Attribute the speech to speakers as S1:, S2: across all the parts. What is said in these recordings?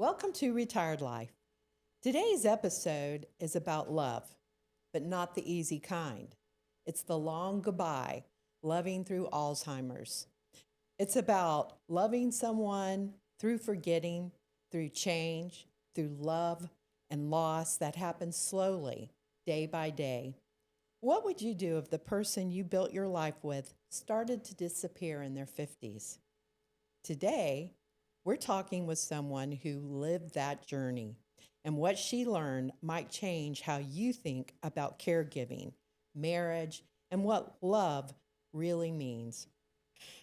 S1: Welcome to Retired Life. Today's episode is about love, but not the easy kind. It's the long goodbye, loving through Alzheimer's. It's about loving someone through forgetting, through change, through love and loss that happens slowly, day by day. What would you do if the person you built your life with started to disappear in their 50s? Today, we're talking with someone who lived that journey, and what she learned might change how you think about caregiving, marriage, and what love really means.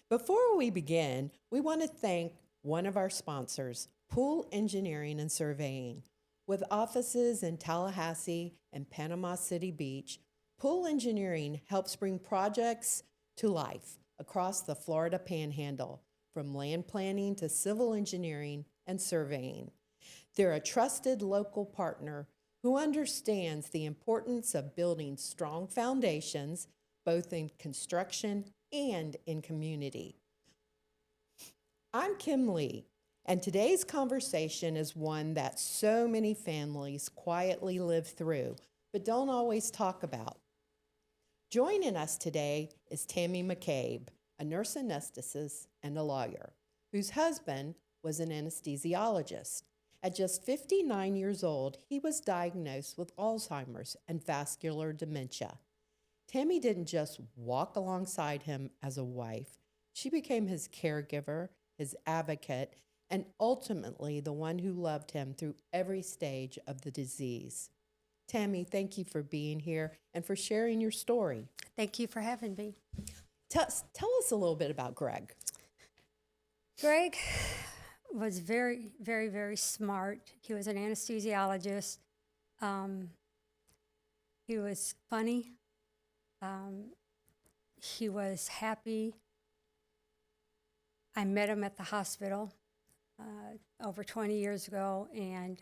S1: Before we begin, we want to thank one of our sponsors, Pool Engineering and Surveying. With offices in Tallahassee and Panama City Beach, Pool Engineering helps bring projects to life across the Florida Panhandle, from land planning to civil engineering and surveying. They're a trusted local partner who understands the importance of building strong foundations, both in construction and in community. I'm Kim Lee, and today's conversation is one that so many families quietly live through, but don't always talk about. Joining us today is Tammy McCabe, a nurse anesthetist and a lawyer, whose husband was an anesthesiologist. At just 59 years old, he was diagnosed with Alzheimer's and vascular dementia. Tammy didn't just walk alongside him as a wife. She became his caregiver, his advocate, and ultimately the one who loved him through every stage of the disease. Tammy, thank you for being here and for sharing your story.
S2: Thank you for having me.
S1: Tell us a little bit about Greg.
S2: Greg was very, very, very smart. He was an anesthesiologist. He was funny. He was happy. I met him at the hospital over 20 years ago and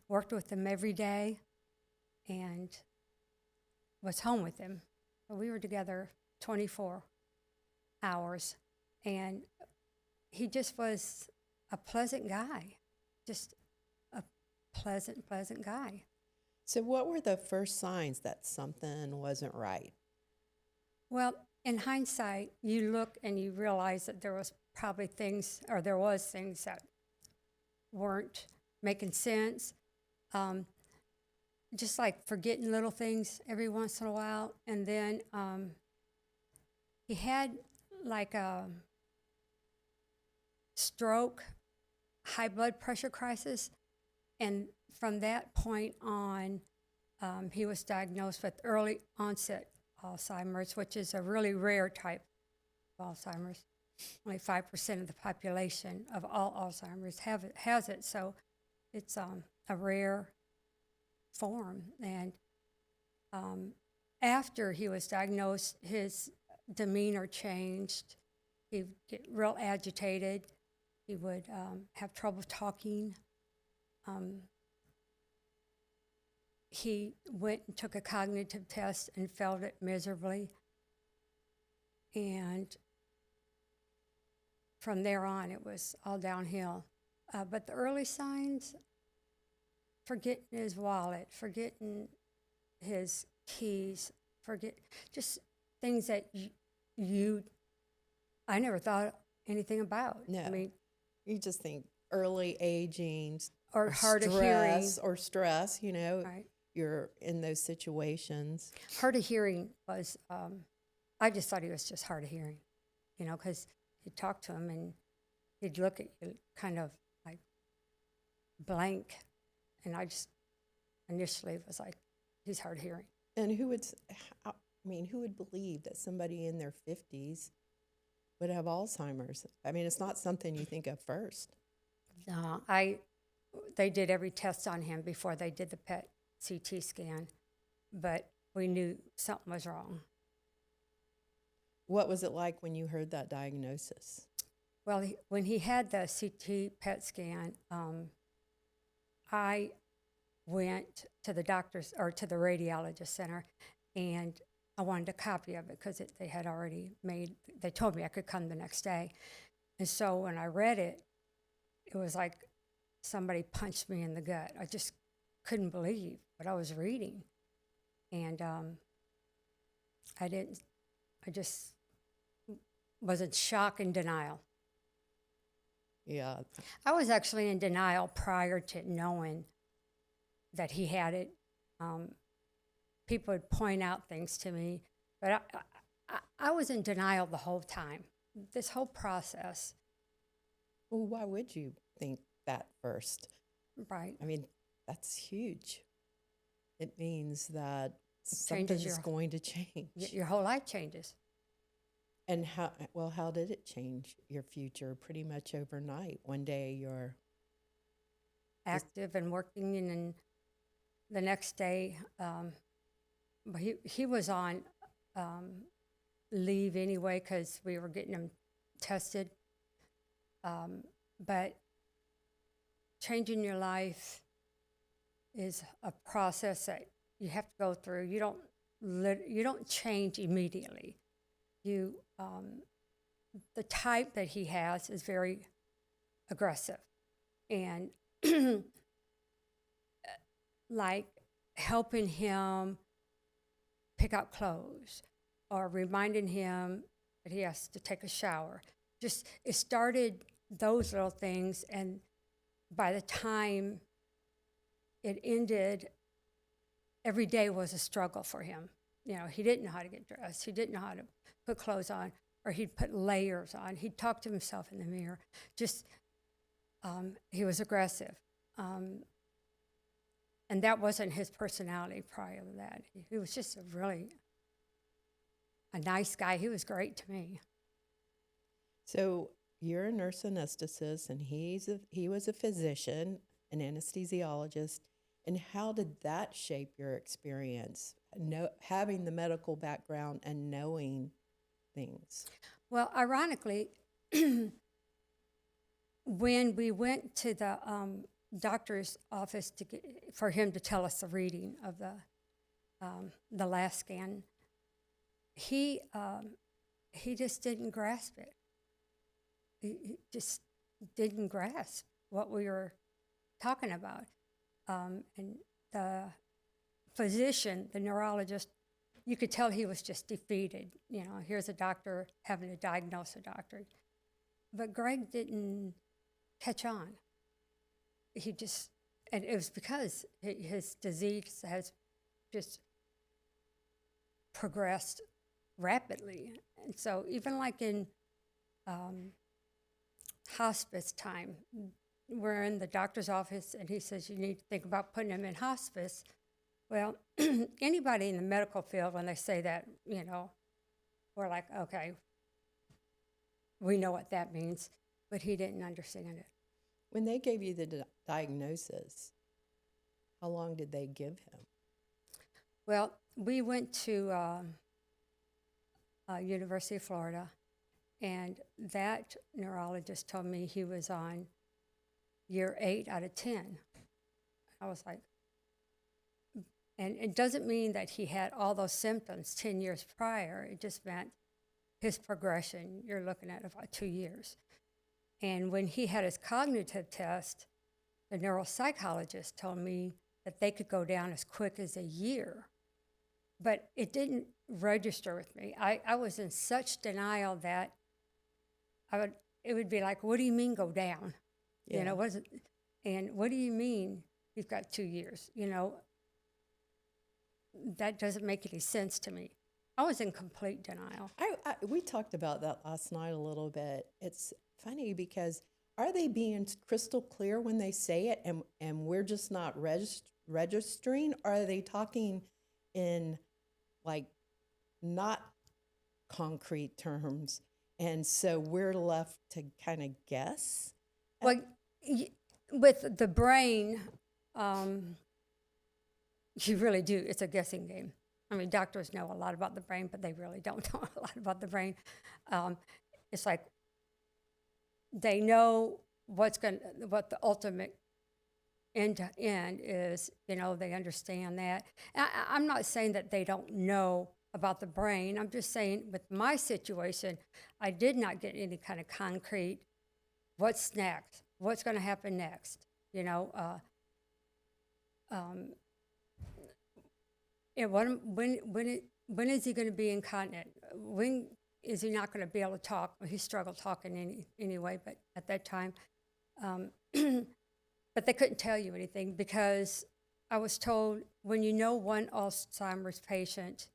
S2: worked with him every day and was home with him. We were together 24 hours, and he just was a pleasant guy, just a pleasant guy.
S1: So what were the first signs that something wasn't right?
S2: Well, in hindsight, you look and you realize that there was probably things, or there was things that weren't making sense. Just like forgetting little things every once in a while. And then he had like a stroke, high blood pressure crisis. And from that point on, he was diagnosed with early-onset Alzheimer's, which is a really rare type of Alzheimer's. Only 5% of the population of all Alzheimer's has it, so it's a rare form. And after he was diagnosed, his demeanor changed. He'd get real agitated. He would have trouble talking. He went and took a cognitive test and failed it miserably. And from there on, it was all downhill. But the early signs, forgetting his wallet, forgetting his keys, just things that I never thought anything about.
S1: No.
S2: I mean,
S1: You just think early aging
S2: or hard of hearing.
S1: Or stress,
S2: Right.
S1: You're in those situations.
S2: Hard of hearing was, I just thought he was just hard of hearing, because you'd talk to him and he'd look at you kind of like blank. And I just initially was like, he's hard of hearing.
S1: And who would believe that somebody in their 50s would have Alzheimer's? I mean, it's not something you think of first.
S2: No, they did every test on him before they did the PET CT scan, but we knew something was wrong.
S1: What was it like when you heard that diagnosis?
S2: Well, when he had the CT PET scan, I went to the doctor's or to the radiologist center, and I wanted a copy of it because they had already they told me I could come the next day. And so when I read it, it was like somebody punched me in the gut. I just couldn't believe what I was reading. And I just was in shock and denial.
S1: Yeah.
S2: I was actually in denial prior to knowing that he had it. People would point out things to me, but I was in denial the whole time, this whole process.
S1: Well, why would you think that first?
S2: Right.
S1: I mean, that's huge. It means that
S2: Changes
S1: something's going to change.
S2: Your whole life changes.
S1: And how did it change your future? Pretty much overnight. One day you're
S2: Active and working, and then the next day, but he was on leave anyway because we were getting him tested. But changing your life is a process that you have to go through. You don't change immediately. The type that he has is very aggressive, and like helping him pick out clothes or reminding him that he has to take a shower. Just, it started those little things, and by the time it ended, every day was a struggle for him. You know, he didn't know how to get dressed. He didn't know how to put clothes on, or he'd put layers on. He'd talk to himself in the mirror. Just, he was aggressive. And that wasn't his personality prior to that. He was just a nice guy. He was great to me.
S1: So you're a nurse anesthetist, and he was a physician, an anesthesiologist. And how did that shape your experience, having the medical background and knowing things?
S2: Well, ironically, when we went to the doctor's office for him to tell us the reading of the last scan, he just didn't grasp it. He just didn't grasp what we were talking about. And the physician, the neurologist, you could tell he was just defeated. You know, here's a doctor having to diagnose a doctor. But Greg didn't catch on. And it was because his disease has just progressed rapidly. And so even like in hospice time, we're in the doctor's office, and he says, you need to think about putting him in hospice. Well, anybody in the medical field, when they say that, you know, we're like, okay, we know what that means. But he didn't understand it.
S1: When they gave you the diagnosis, how long did they give him?
S2: Well, we went to University of Florida, and that neurologist told me he was on year 8 out of 10. I was like, and it doesn't mean that he had all those symptoms 10 years prior. It just meant his progression. You're looking at about 2 years. And when he had his cognitive test, the neuropsychologist told me that they could go down as quick as a year. But it didn't register with me. I was in such denial that it would be like, what do you mean go down? Yeah. You know, and what do you mean you've got 2 years? You know, that doesn't make any sense to me. I was in complete denial.
S1: We talked about that last night a little bit. It's funny because are they being crystal clear when they say it, and we're just not registering? Or are they talking in like not concrete terms, and so we're left to kind of guess?
S2: Well, with the brain, you really do. It's a guessing game. I mean, doctors know a lot about the brain, but they really don't know a lot about the brain. It's like they know what the ultimate end to end is. You know, they understand that. I'm not saying that they don't know about the brain. I'm just saying with my situation, I did not get any kind of concrete, what's next? What's going to happen next? You know, when is he going to be incontinent? When is he not going to be able to talk? Well, he struggled talking anyway, but at that time, but they couldn't tell you anything because I was told when you know one Alzheimer's patient,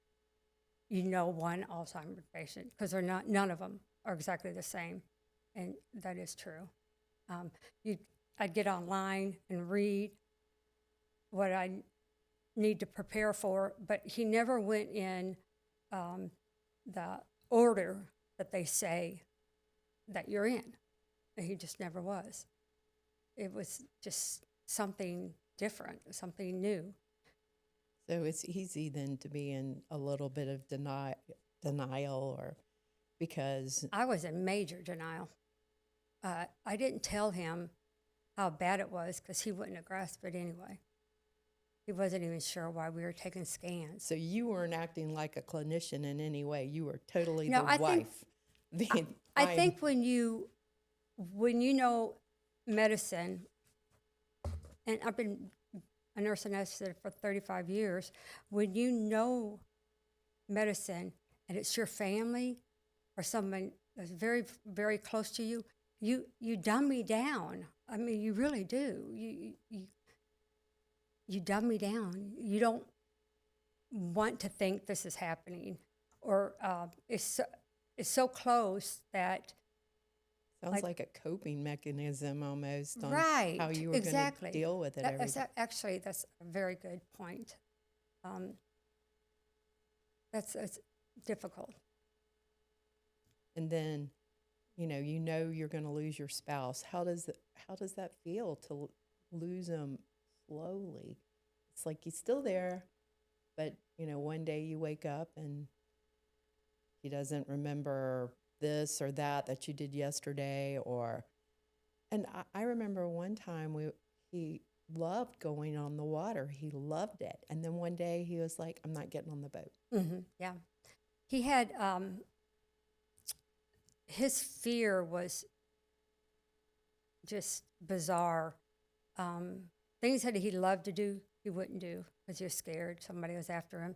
S2: you know one Alzheimer's patient because none of them are exactly the same, and that is true. I'd get online and read what I need to prepare for, but he never went in the order that they say that you're in. He just never was. It was just something different, something new.
S1: So it's easy then to be in a little bit of denial, or because
S2: I was in major denial. I didn't tell him how bad it was because he wouldn't have grasped it anyway. He wasn't even sure why we were taking scans.
S1: so you weren't acting like a clinician in any way. You were totally
S2: No,
S1: the
S2: I think-
S1: wife.
S2: I think when you know medicine, and I've been a nurse anesthetist for 35 years, when you know medicine and it's your family or someone that's very, very close to you, you dumb me down. I mean, you really do. You dumb me down. You don't want to think this is happening, or it's so close that.
S1: Sounds like a coping mechanism almost on
S2: Right,
S1: how you were
S2: exactly.
S1: going to deal with it every day.
S2: Actually, that's a very good point. That's difficult.
S1: And then, you know you're going to lose your spouse. How does that feel to lose them slowly? It's like he's still there, but one day you wake up and he doesn't remember this or that you did yesterday, and I remember one time he loved going on the water. He loved it. And then one day he was like, I'm not getting on the boat.
S2: Mm-hmm, yeah. He had, his fear was just bizarre. Things that he loved to do, he wouldn't do because he was scared somebody was after him.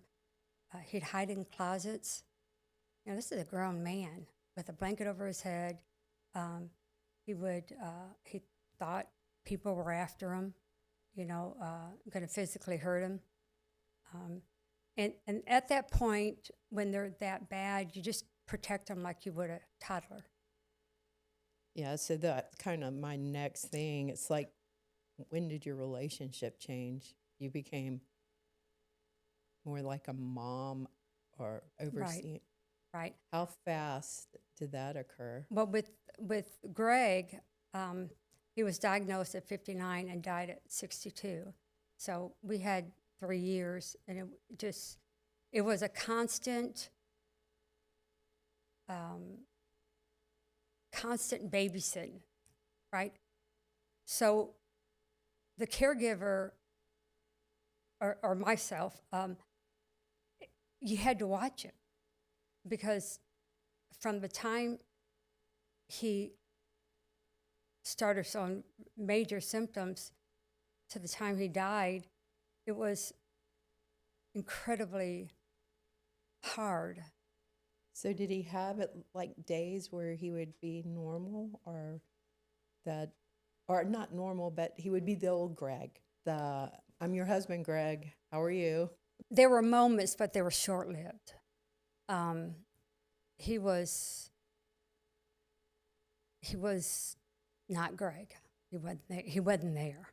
S2: He'd hide in closets. This is a grown man with a blanket over his head. He thought people were after him, going to physically hurt him. And at that point, when they're that bad, you just protect them like you would a toddler.
S1: Yeah, so that's kind of my next thing. It's like, when did your relationship change? You became more like a mom or overseeing.
S2: Right.
S1: How fast did that occur?
S2: Well, with Greg, he was diagnosed at 59 and died at 62. So we had 3 years, and it was a constant babysitting, right? So the caregiver or myself, you had to watch him. Because from the time he started showing major symptoms to the time he died, it was incredibly hard.
S1: So did he have it like days where he would be normal, or not normal, but he would be the old Greg, I'm your husband, Greg, how are you?
S2: There were moments, but they were short-lived. He was not Greg. He wasn't there.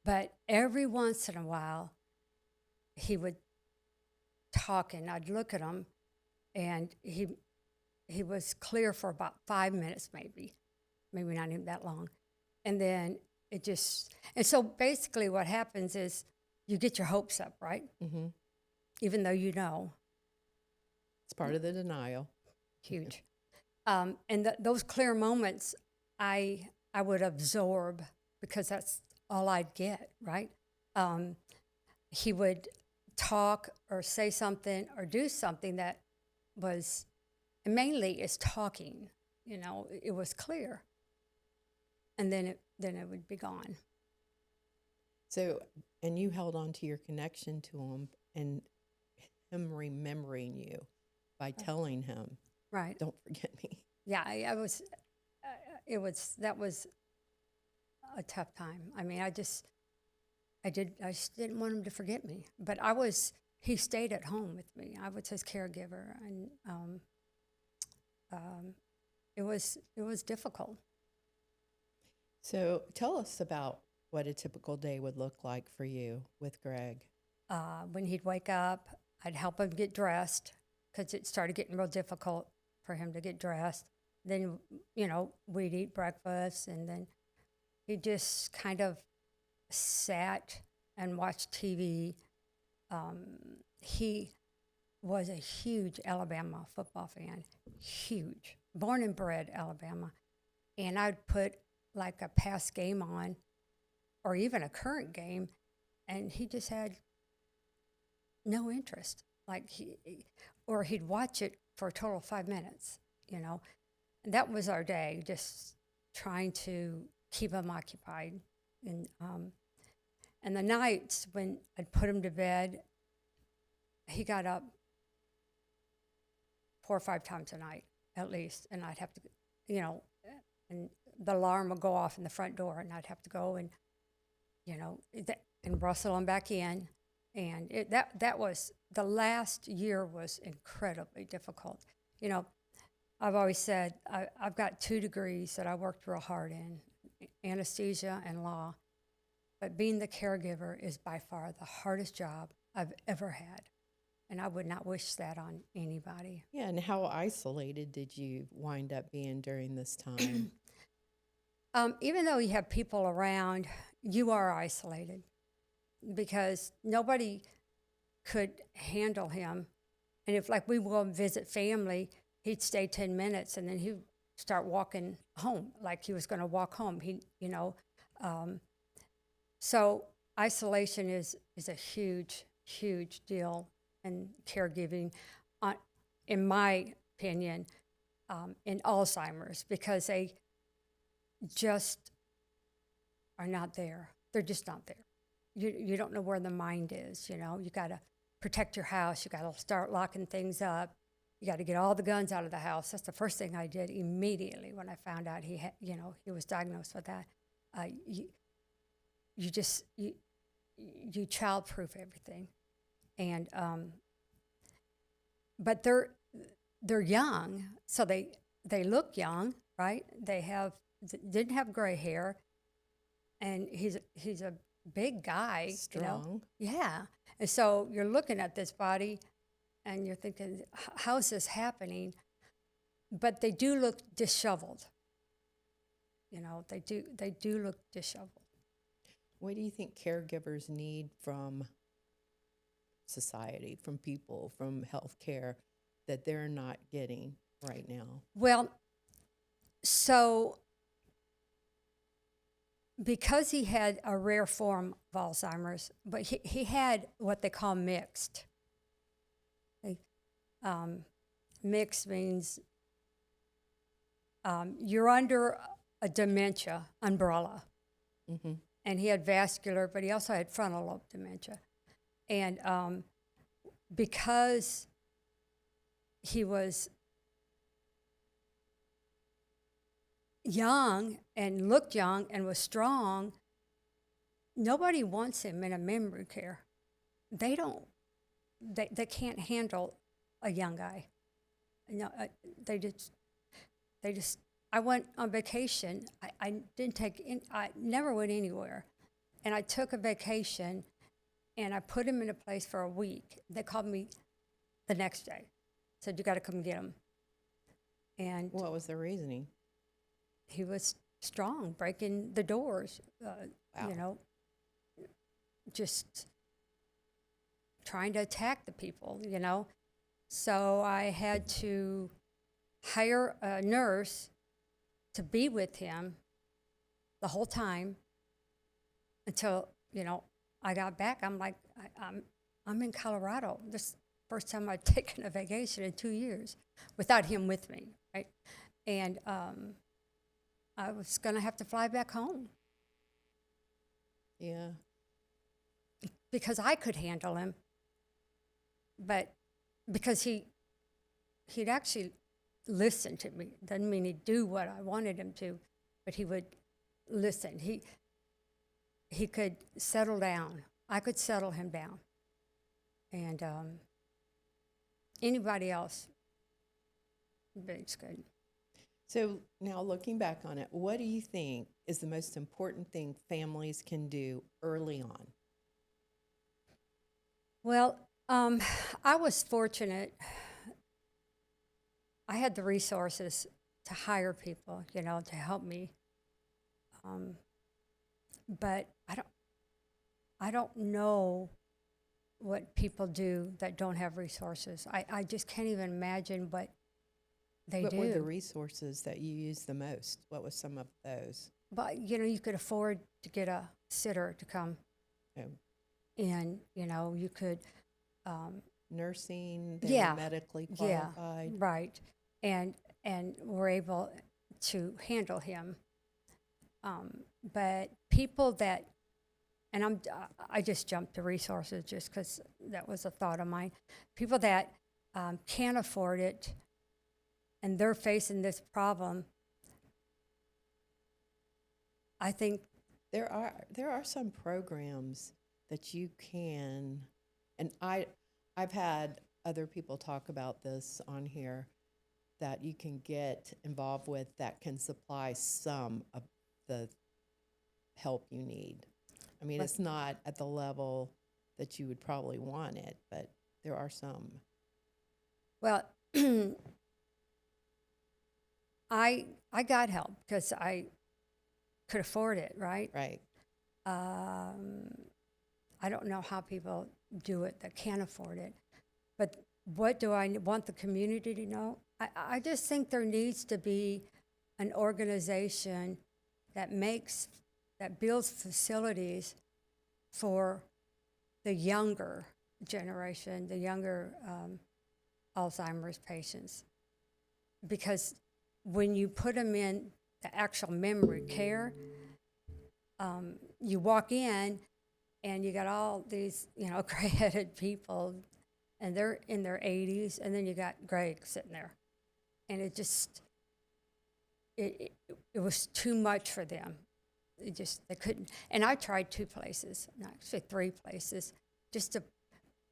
S2: But every once in a while, he would talk, and I'd look at him, and he was clear for about 5 minutes, maybe not even that long, and then and so basically what happens is you get your hopes up, right?
S1: Mm-hmm.
S2: Even though you know.
S1: It's part of the denial.
S2: Huge. And those clear moments, I would absorb because that's all I'd get, right? He would talk or say something or do something that was, and mainly is talking, it was clear. And then it would be gone.
S1: So, and you held on to your connection to him and him remembering you by telling him,
S2: Right.
S1: don't forget me.
S2: Yeah, that was a tough time. I mean, I just didn't want him to forget me. But he stayed at home with me. I was his caregiver, and it was difficult.
S1: So tell us about what a typical day would look like for you with Greg.
S2: When he'd wake up, I'd help him get dressed because it started getting real difficult for him to get dressed. Then, we'd eat breakfast, and then he just kind of sat and watched TV. He was a huge Alabama football fan, huge, born and bred Alabama. And I'd put like a past game on or even a current game, and he just had no interest. Or he'd watch it for a total of 5 minutes, And that was our day, just trying to keep him occupied. And the nights when I'd put him to bed, he got up 4 or 5 times a night at least, and I'd have to, and the alarm would go off in the front door, and I'd have to go and, and rustle him back in. And that was, the last year was incredibly difficult. I've always said I've got 2 degrees that I worked real hard in, anesthesia and law. But being the caregiver is by far the hardest job I've ever had. And I would not wish that on anybody.
S1: Yeah, and how isolated did you wind up being during this time?
S2: Even though you have people around, you are isolated because nobody could handle him. And if, we go and visit family, he'd stay 10 minutes and then he'd start walking home, like he was going to walk home. So isolation is a huge, huge deal in caregiving, in my opinion, in Alzheimer's, because they just are not there. They're just not there. You don't know where the mind is, You got to protect your house. You got to start locking things up. You got to get all the guns out of the house. That's the first thing I did immediately when I found out he was diagnosed with that. You child-proof everything, and but they're young, so they look young, right? Didn't have gray hair, and he's a big guy,
S1: Strong.
S2: Yeah, and so you're looking at this body, and you're thinking, how is this happening? But they do look disheveled. They do look disheveled.
S1: What do you think caregivers need from society, from people, from healthcare that they're not getting right now?
S2: Well, so because he had a rare form of Alzheimer's, but he had what they call mixed. Mixed means you're under a dementia umbrella.
S1: Mm-hmm.
S2: And he had vascular, but he also had frontal lobe dementia. And because he was young and looked young and was strong, nobody wants him in a memory care. They can't handle a young guy. They just. I went on vacation. I never went anywhere. And I took a vacation, and I put him in a place for a week. They called me the next day, said, you got to come get him. And
S1: what was the reasoning?
S2: He was strong, breaking the doors,
S1: Wow.
S2: Just trying to attack the people, So I had to hire a nurse to be with him the whole time until, I got back. I'm like, I'm in Colorado. This is the first time I've taken a vacation in 2 years without him with me, right? And I was going to have to fly back home.
S1: Yeah.
S2: because I could handle him, but because he'd actually listen to me. Doesn't mean he'd do what I wanted him to, but he would listen. He could settle down. I could settle him down. And anybody else, but it's good.
S1: So now looking back on it, what do you think is the most important thing families can do early on?
S2: Well, I was fortunate. I had the resources to hire people, to help me. But I don't know what people do that don't have resources. I just can't even imagine what they do.
S1: What were the resources that you used the most? What was some of those?
S2: But, you could afford to get a sitter to come.
S1: Oh.
S2: And, you could...
S1: nursing, they were medically qualified.
S2: Yeah, right. And were able to handle him. But people that... And I just jumped to resources just because that was a thought of mine. People that can't afford it and they're facing this problem, I think
S1: there are some programs that you can, and I've had other people talk about this on here, that you can get involved with that can supply some of the help you need. I mean, it's not at the level that you would probably want it, but there are some.
S2: Well, I got help because I could afford it, right?
S1: Right.
S2: I don't know how people do it that can't afford it, but what do I want the community to know? I just think there needs to be an organization that builds facilities for the younger generation, the younger Alzheimer's patients. Because when you put them in the actual memory care, you walk in and you got all these, gray-headed people, and they're in their 80s, and then you got Greg sitting there. And it just, it was too much for them. They couldn't. And I tried 2 places, actually 3 places, just to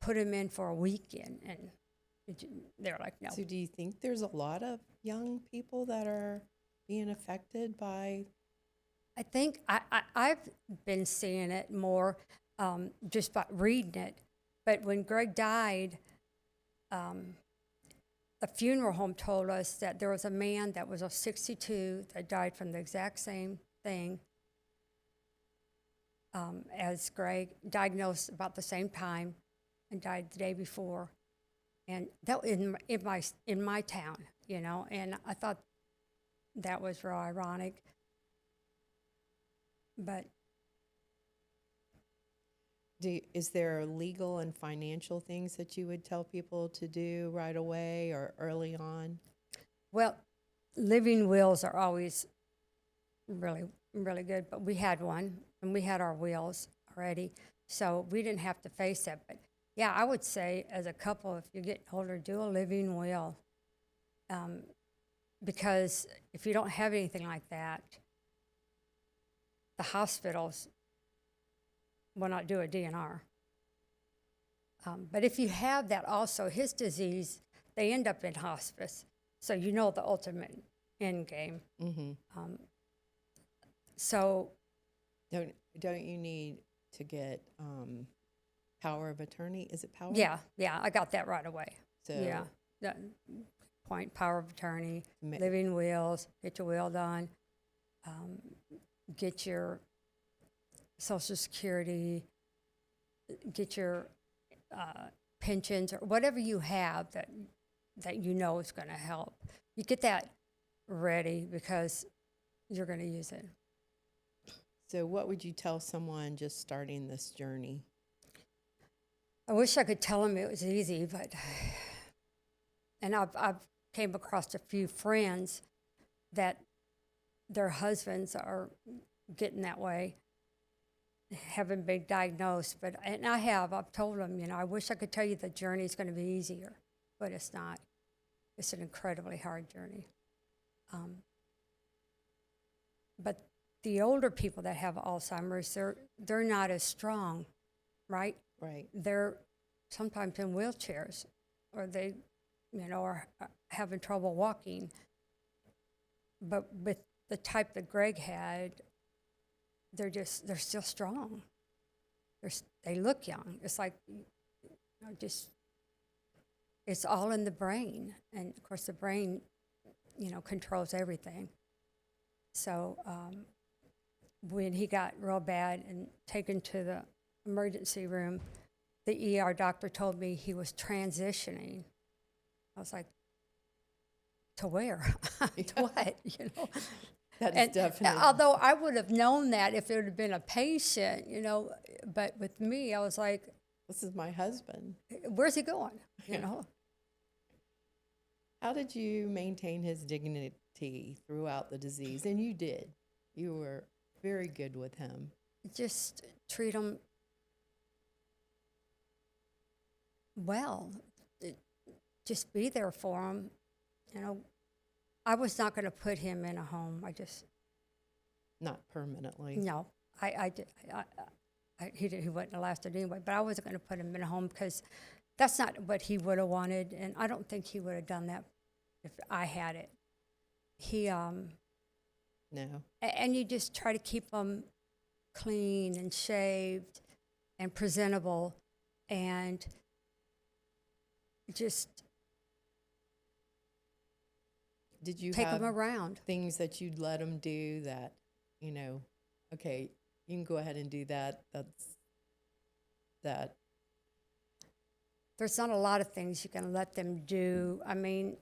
S2: put them in for a weekend, and they're like, no.
S1: So do you think there's a lot of young people that are being affected by?
S2: I think I've been seeing it more just by reading it. But when Greg died, the funeral home told us that there was a man that was 62 that died from the exact same thing as Greg, diagnosed about the same time and died the day before. And that in my town, and I thought that was real ironic. But
S1: is there legal and financial things that you would tell people to do right away or early on?
S2: Well, living wills are always really, really good, but we had one, and we had our wills already, so we didn't have to face that. But yeah, I would say as a couple, if you get older, do a living will, because if you don't have anything like that, the hospitals will not do a DNR. But if you have that also, his disease, they end up in hospice, so the ultimate end game.
S1: Mm-hmm.
S2: So
S1: don't you need to get power of attorney? Is it power?
S2: Yeah, I got that right away.
S1: So
S2: yeah, that point, power of attorney, living wills, get your will done, get your Social Security, get your pensions, or whatever you have that is going to help. You get that ready because you're going to use it.
S1: So what would you tell someone just starting this journey?
S2: I wish I could tell them it was easy, and I've came across a few friends that their husbands are getting that way. haven't been diagnosed, and I have. I've told them, I wish I could tell you the journey is going to be easier, but it's not. It's an incredibly hard journey. But the older people that have Alzheimer's, they're not as strong, right?
S1: Right.
S2: They're sometimes in wheelchairs, or they, are having trouble walking. But with the type that Greg had, they're still strong. They look young. It's like, it's all in the brain. And of course the brain, controls everything. So when he got real bad and taken to the emergency room, the ER doctor told me he was transitioning. I was like, to where? To what?
S1: That is definitely.
S2: Although I would have known that if it would have been a patient, but with me, I was like,
S1: this is my husband.
S2: Where's he going?
S1: How did you maintain his dignity throughout the disease? And you did. You were very good with him.
S2: Just treat him well. Just be there for him. I was not going to put him in a home.
S1: Not permanently.
S2: No, he wouldn't have lasted anyway. But I wasn't going to put him in a home because that's not what he would have wanted, and I don't think he would have done that if I had it.
S1: No.
S2: And you just try to keep him clean and shaved and presentable, and just.
S1: Did you
S2: take
S1: have
S2: them around?
S1: Things that you'd let them do that, okay, you can go ahead and do that. That.
S2: There's not a lot of things you can let them do. I mean,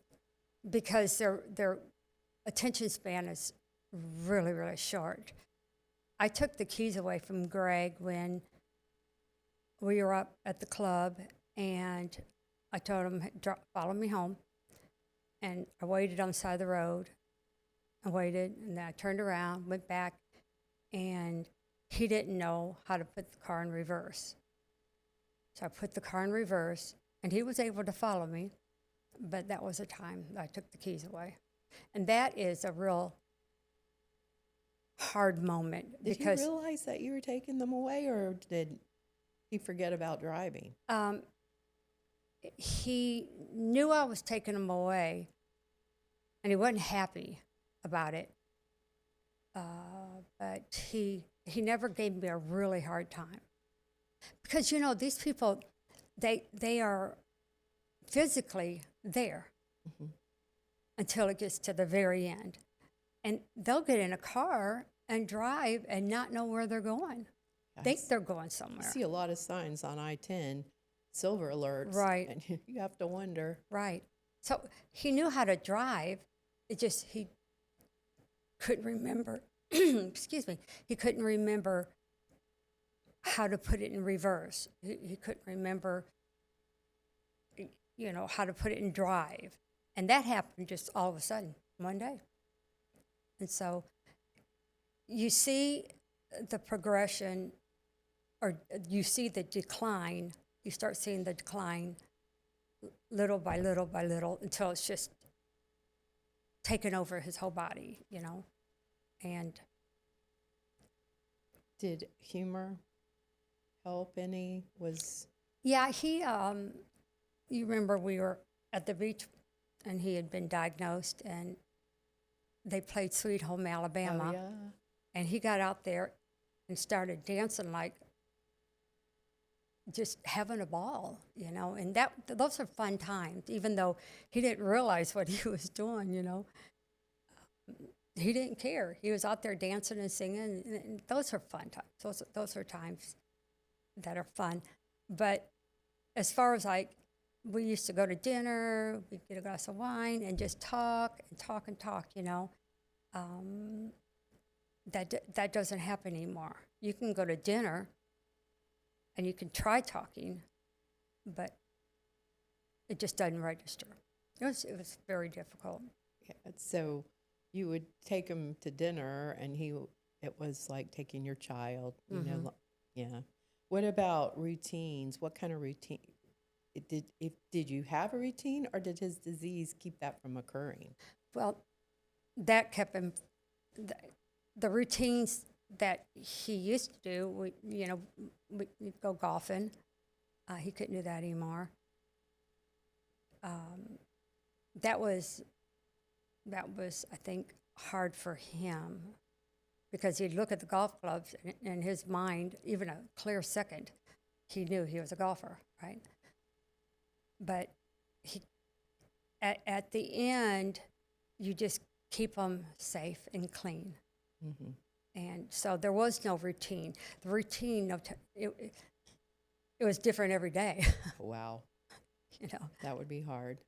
S2: because their attention span is really, really short. I took the keys away from Greg when we were up at the club, and I told him, follow me home. And I waited on the side of the road. I waited, and then I turned around, went back, and he didn't know how to put the car in reverse. So I put the car in reverse, and he was able to follow me, but that was the time that I took the keys away. And that is a real hard moment.
S1: Did he realize that you were taking them away, or did he forget about driving?
S2: He knew I was taking him away, and he wasn't happy about it. But he never gave me a really hard time. Because, these people, they are physically there until it gets to the very end. And they'll get in a car and drive and not know where they're going. Think they're going somewhere.
S1: I see a lot of signs on I-10. Silver alerts.
S2: Right.
S1: And you have to wonder.
S2: Right. So he knew how to drive. It just, he couldn't remember, excuse me, he couldn't remember how to put it in reverse. He couldn't remember, how to put it in drive. And that happened just all of a sudden, one day. And so you see the progression, or you see the decline. You start seeing the decline little by little by little until it's just taken over his whole body, And
S1: did humor help any?
S2: Yeah, he, you remember we were at the beach and he had been diagnosed, and they played Sweet Home Alabama.
S1: Oh, yeah.
S2: And he got out there and started dancing like just having a ball, and those are fun times, even though he didn't realize what he was doing, He didn't care. He was out there dancing and singing, and those are fun times. Those are times that are fun. But as far as we used to go to dinner, we'd get a glass of wine and just talk and talk and talk, That doesn't happen anymore. You can go to dinner and you can try talking, but it just doesn't register. It was very difficult.
S1: Yeah, so you would take him to dinner, and it was like taking your child, Yeah. What about routines? What kind of routine? Did you have a routine, or did his disease keep that from occurring?
S2: Well, that kept him, the, the routines that he used to do, we'd go golfing. He couldn't do that anymore. That was, I think, hard for him because he'd look at the golf clubs and in his mind, even a clear second, he knew he was a golfer, right? But he, at the end, you just keep them safe and clean.
S1: Mm-hmm.
S2: And so there was no routine. The routine, it was different every day.
S1: Wow.
S2: You know.
S1: That would be hard.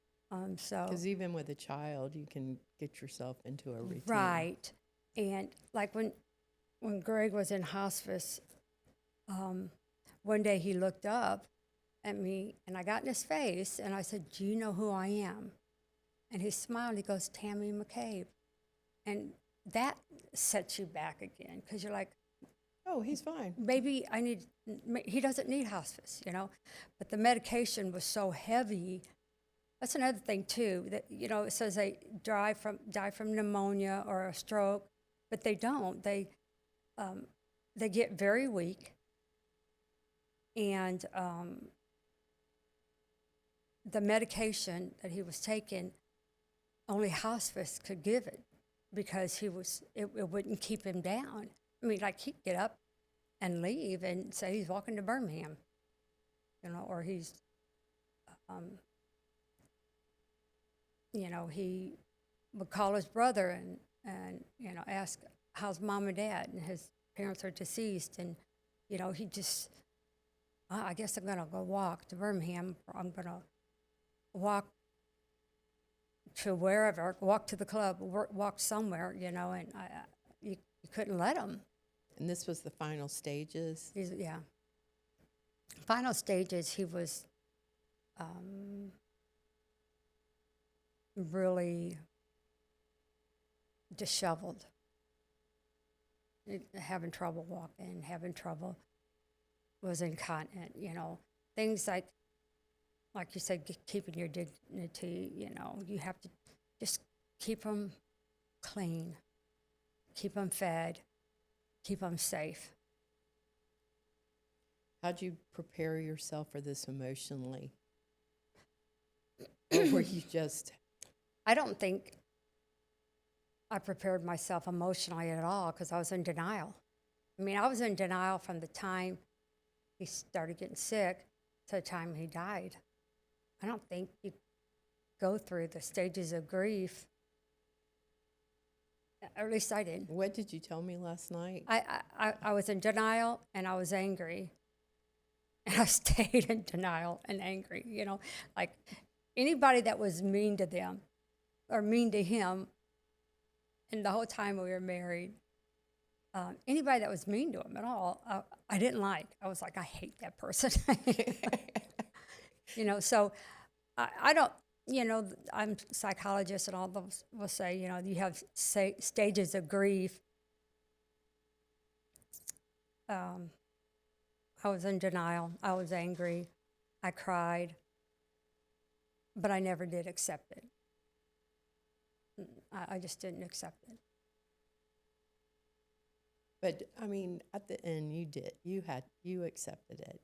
S2: So
S1: Because even with a child, you can get yourself into a routine.
S2: right, and like when Greg was in hospice, one day he looked up at me, and I got in his face, and I said, "Do you know who I am?" And he smiled. He goes, "Tammy McCabe," and that sets you back again because you're like,
S1: Oh, he's fine.
S2: maybe he doesn't need hospice, you know, but the medication was so heavy. That's another thing too, that, you know, it says they die from pneumonia or a stroke, but they don't. They get very weak, and the medication that he was taking, only hospice could give it because it wouldn't keep him down. I mean, like, he'd get up and leave and say he's walking to Birmingham, you know, or he's, you know, he would call his brother and you know, ask, how's mom and dad? And his parents are deceased. And, you know, he just, I guess I'm going to go walk to Birmingham, or I'm going to walk to wherever, walk to the club, walk somewhere, you know, and you couldn't let him.
S1: And this was the final stages?
S2: Yeah. Final stages, he was really disheveled, having trouble walking, was incontinent, you know. Things like you said, keeping your dignity, you know, you have to just keep them clean, keep them fed, keep them safe.
S1: How'd you prepare yourself for this emotionally? Or were you just...
S2: I don't think I prepared myself emotionally at all because I was in denial. I mean, I was in denial from the time he started getting sick to the time he died. I don't think you go through the stages of grief, or at least I did.
S1: What did you tell me last night?
S2: I was in denial and I was angry. And I stayed in denial and angry, you know. Like, anybody that was mean to them or mean to him, and the whole time we were married, anybody that was mean to him at all, I didn't like. I was like, I hate that person. You know, so I don't, you know, I'm a psychologist, and all those will say, you know, you have stages of grief. I was in denial. I was angry. I cried. But I never did accept it. I just didn't accept it.
S1: But, I mean, at the end, you did. You accepted it.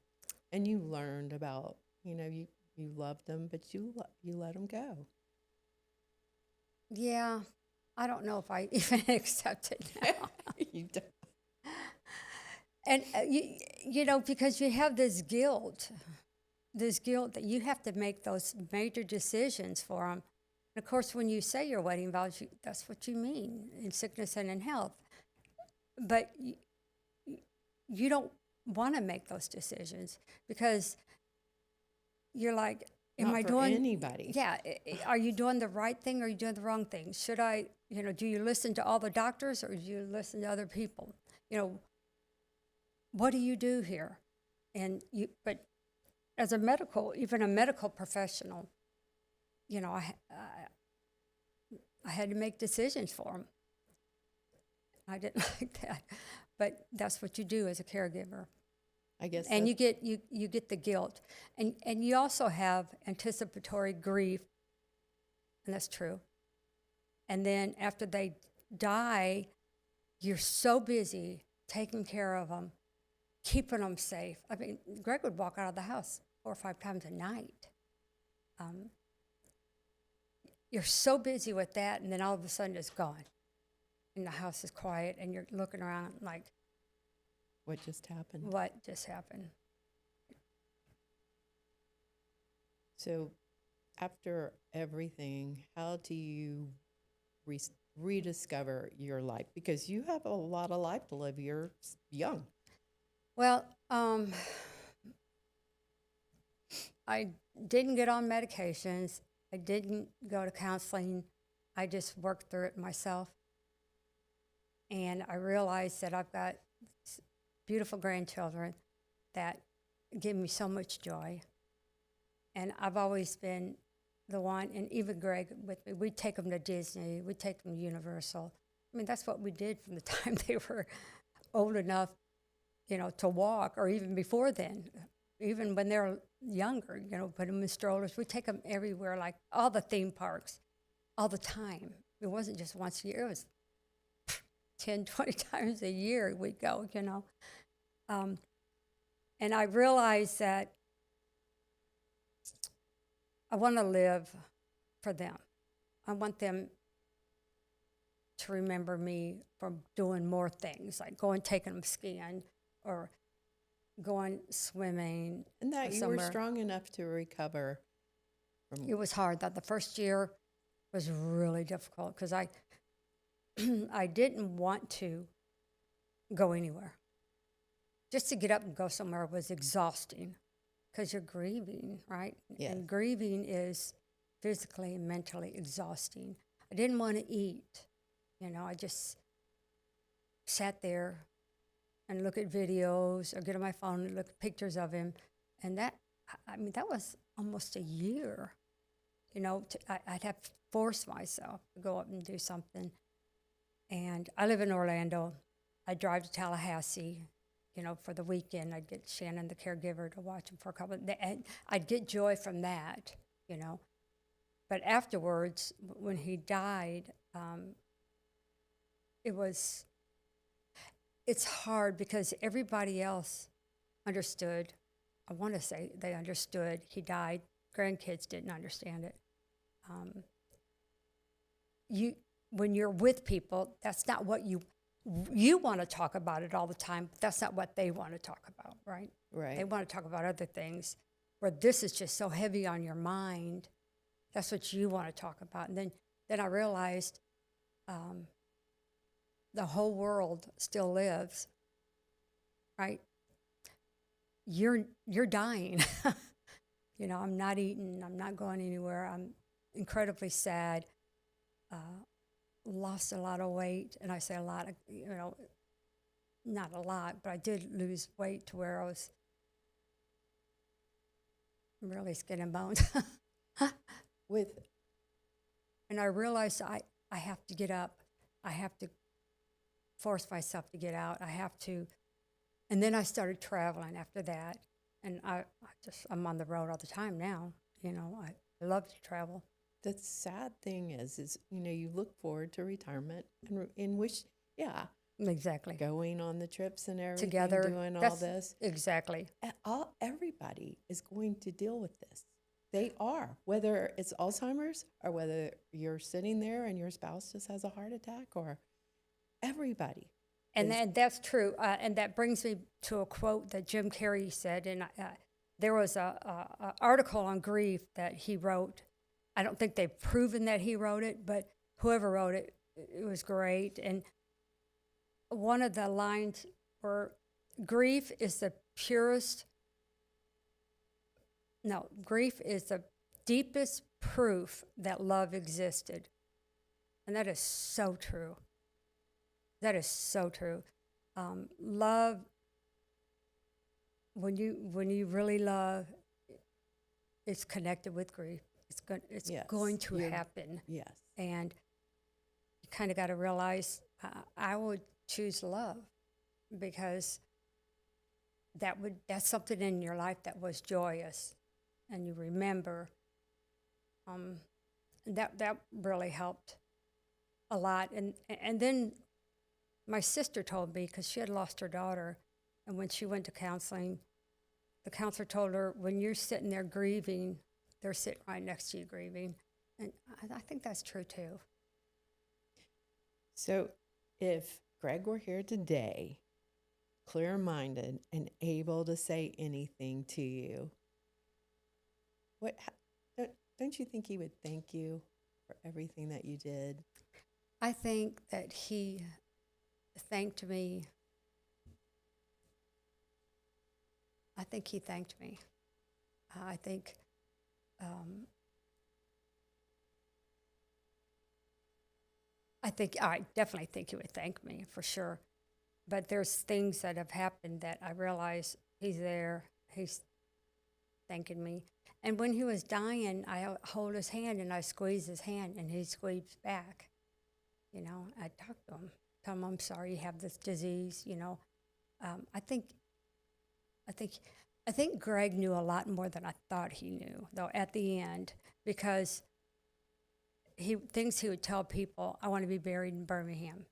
S1: And you learned about, you know, you loved them, but you let them go.
S2: Yeah. I don't know if I even accept it now.
S1: You don't.
S2: And, you know, because you have this guilt that you have to make those major decisions for them. And of course, when you say your wedding vows, that's what you mean, in sickness and in health. But you don't want to make those decisions because you're like, am
S1: Not
S2: I
S1: for
S2: doing
S1: anybody?
S2: Yeah, are you doing the right thing or are you doing the wrong thing? Should I, you know, do you listen to all the doctors or do you listen to other people? You know, what do you do here? But as even a medical professional, you know, I had to make decisions for them. I didn't like that, but that's what you do as a caregiver.
S1: I guess.
S2: And you get the guilt, and you also have anticipatory grief, and that's true. And then after they die, you're so busy taking care of them, keeping them safe. I mean, Greg would walk out of the house 4 or 5 times a night. You're so busy with that, and then all of a sudden it's gone, and the house is quiet, and you're looking around like,
S1: what just happened?
S2: what just happened?
S1: So after everything, how do you rediscover your life? Because you have a lot of life to live. You're young.
S2: Well, I didn't get on medications. I didn't go to counseling. I just worked through it myself. And I realized that I've got beautiful grandchildren that give me so much joy. And I've always been the one, and even Greg with me, we'd take them to Disney, we'd take them to Universal. I mean, that's what we did from the time they were old enough, to walk, or even before then. Even when they're younger, put them in strollers. We'd take them everywhere, like all the theme parks, all the time. It wasn't just once a year. It was 10, 20 times a year we'd go, And I realized that I want to live for them. I want them to remember me for doing more things, like taking them skiing or going swimming.
S1: And that you
S2: somewhere.
S1: were strong enough to recover from.
S2: It was hard. That the first year was really difficult because I didn't want to go anywhere. Just to get up and go somewhere was exhausting because you're grieving, right?
S1: Yes.
S2: And grieving is physically and mentally exhausting. I didn't want to eat. I just sat there and look at videos or get on my phone and look at pictures of him. And that was almost a year. I'd have to force myself to go up and do something. And I live in Orlando. I drive to Tallahassee, for the weekend. I'd get Shannon, the caregiver, to watch him for a couple of days. And I'd get joy from that, But afterwards, when he died, it's hard because everybody else understood. I want to say they understood he died. Grandkids didn't understand it. When you're with people, that's not what you want to talk about it all the time, but that's not what they want to talk about, right?
S1: Right.
S2: They want to talk about other things where this is just so heavy on your mind. That's what you want to talk about. And then I realized the whole world still lives, right? You're dying. I'm not eating. I'm not going anywhere. I'm incredibly sad. Lost a lot of weight, and I say a lot, not a lot, but I did lose weight to where I was really skin and bones. And I realized I have to get up. I have to force myself to get out. And then I started traveling after that. And I'm on the road all the time now. I love to travel.
S1: The sad thing is you look forward to retirement and in which, yeah.
S2: Exactly.
S1: Going on the trips and everything.
S2: Together.
S1: Doing all this.
S2: Exactly.
S1: Everybody is going to deal with this. They are, whether it's Alzheimer's or whether you're sitting there and your spouse just has a heart attack, or everybody.
S2: And that's true. And that brings me to a quote that Jim Carrey said. And there was a article on grief that he wrote. I don't think they've proven that he wrote it, but whoever wrote it, it was great. And one of the lines were, grief is the deepest proof that love existed. And that is so true. That is so true. Love, when you really love, it's connected with grief. It's
S1: Yes,
S2: going to happen.
S1: Yes.
S2: And you kind of got to realize I would choose love because that's something in your life that was joyous, and you remember. That really helped a lot. And then my sister told me, because she had lost her daughter, and when she went to counseling, the counselor told her, when you're sitting there grieving, they're sitting right next to you grieving. And I think that's true too.
S1: So if Greg were here today, clear-minded and able to say anything to you, don't you think he would thank you for everything that you did?
S2: I think that he thanked me. I think he thanked me. I think I definitely think he would thank me for sure. But there's things that have happened that I realize he's there. He's thanking me. And when he was dying, I hold his hand and I squeeze his hand, and he squeezed back. You know, I talked to him, tell him I'm sorry you have this disease. You know, I think Greg knew a lot more than I thought he knew, though, at the end, because things he would tell people, I want to be buried in Birmingham.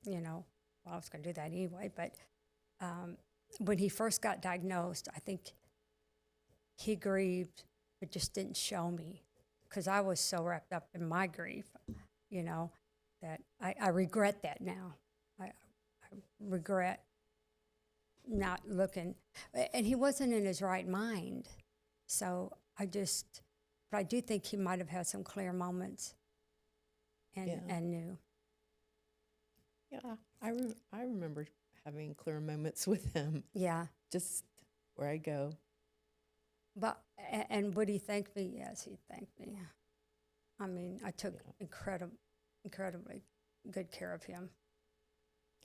S2: You know, well, I was going to do that anyway, but when he first got diagnosed, I think he grieved, but just didn't show me, because I was so wrapped up in my grief, you know, that I regret that now. I regret not looking. And he wasn't in his right mind. So but I do think he might have had some clear moments and knew.
S1: Yeah, I remember having clear moments with him.
S2: Yeah.
S1: Just where I go.
S2: But, and would he thank me? Yes, he thanked me. I mean, I took incredibly good care of him.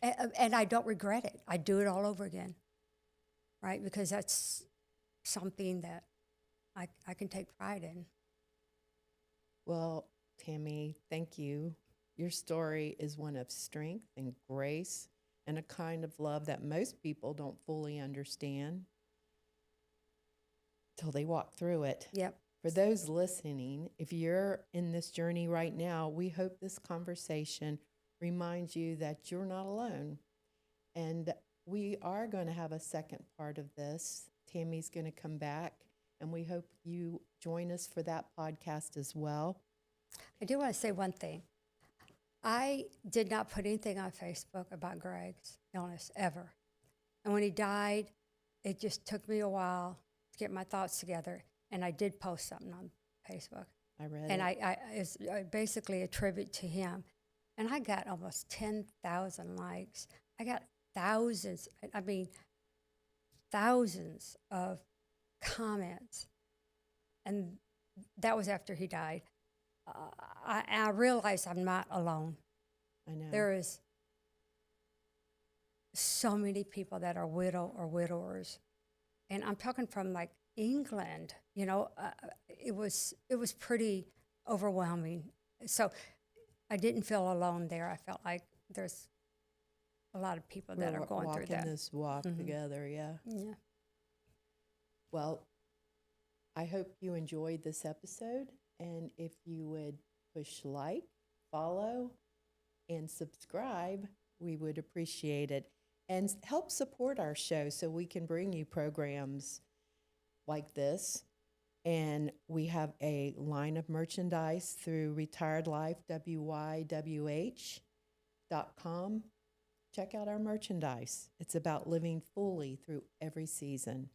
S2: And I don't regret it. I do it all over again, right? Because that's something that I can take pride in.
S1: Well, Tammy, thank you. Your story is one of strength and grace and a kind of love that most people don't fully understand till they walk through it.
S2: Yep.
S1: For those listening, if you're in this journey right now, we hope this conversation reminds you that you're not alone. And we are going to have a second part of this. Tammy's going to come back, and we hope you join us for that podcast as well.
S2: I do want to say one thing. I did not put anything on Facebook about Greg's illness ever. And when he died, it just took me a while to get my thoughts together. And I did post something on Facebook.
S1: I read
S2: and
S1: it.
S2: It's basically a tribute to him. And I got almost 10,000 likes. I got thousands of comments. And that was after he died. I realized I'm not alone.
S1: I know.
S2: There is so many people that are widow or widowers. And I'm talking from like England, you know, it was pretty overwhelming. So I didn't feel alone there. I felt like there's a lot of people that are going through that.
S1: Walking this walk together, yeah.
S2: Yeah.
S1: Well, I hope you enjoyed this episode. And if you would push like, follow, and subscribe, we would appreciate it. And help support our show so we can bring you programs like this. And we have a line of merchandise through retiredlifewywh.com. Check out our merchandise. It's about living fully through every season.